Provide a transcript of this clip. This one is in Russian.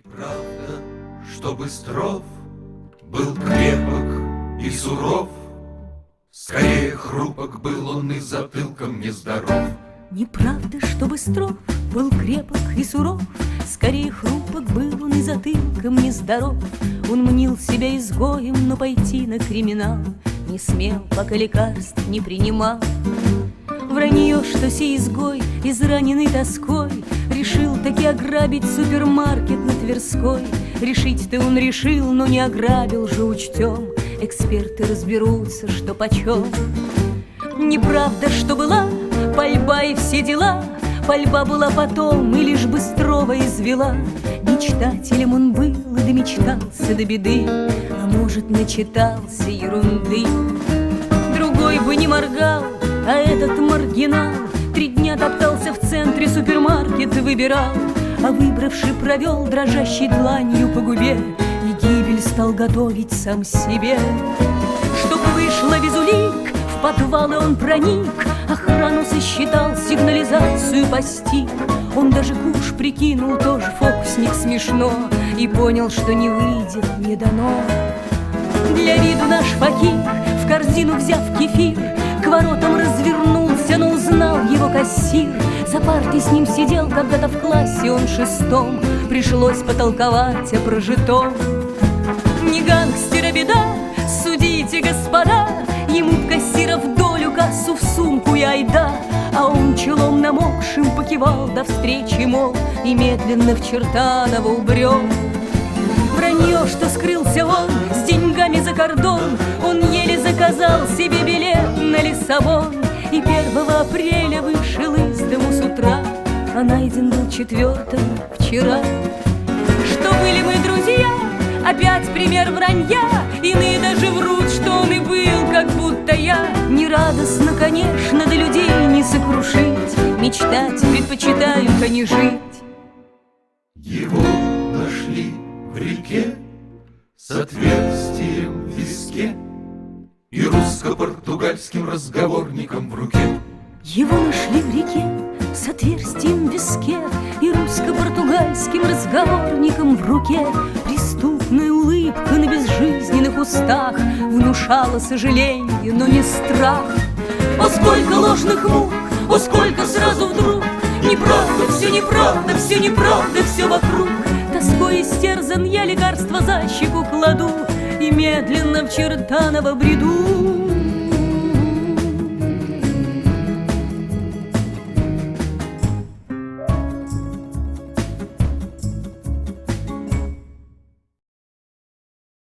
Неправда, что Быстров был крепок и суров, скорее хрупок был он и затылком нездоров. Неправда, что Быстров был крепок и суров, скорее хрупок был он и затылком нездоров. Он мнил себя изгоем, но пойти на криминал не смел, пока лекарств не принимал. Вранье, что сей изгой, израненный тоской, решил таки ограбить супермаркет на Тверской. Решить-то он решил, но не ограбил же, учтем. Эксперты разберутся, что почем. Неправда, что была пальба и все дела. Пальба была потом и лишь Быстрова извела. Мечтателем он был и домечтался до беды, а может, начитался ерунды. Другой бы не моргал, а этот маргинал 3 дня топтался в центре, супермаркет выбирал, а выбравший провел дрожащей дланью по губе и гибель стал готовить сам себе. Чтоб вышло без улик, в подвалы он проник, охрану сосчитал, сигнализацию постиг. Он даже куш прикинул, тоже фокусник, смешно, и понял, что не выйдет, не дано. Для виду наш факир, в корзину взяв кефир, к воротам развернулся, но узнал его кассир. За партой с ним сидел когда-то в классе он 6-м, пришлось потолковать о прожитом. Не гангстера беда, судите, господа, ему б кассира в долю, кассу в сумку и айда. А он челом намокшим покивал до встречи, мол, и медленно в Чертаново убрел. Вранье, что скрылся он с деньгами за кордон, он еле заказал себе билет на Лиссабон. И 1 апреля вышел из дому с утра, а найден был 4-го вчера. Что были мы друзья, опять пример вранья. Иные даже врут, что он и был, как будто я. Нерадостно, конечно, до людей не сокрушить, мечтать предпочитают, а не жить. Его нашли в реке с отверстием в виске и русско-португальским разговорником в руке. Его нашли в реке с отверстием в виске и русско-португальским разговорником в руке. Преступная улыбка на безжизненных устах внушала сожаление, но не страх. О, сколько ложных мук, о, сколько сразу вдруг! Неправда, все неправда, все неправда, все вокруг. Тоской истерзан я, лекарство за щеку кладу и медленно в Чертаново бреду.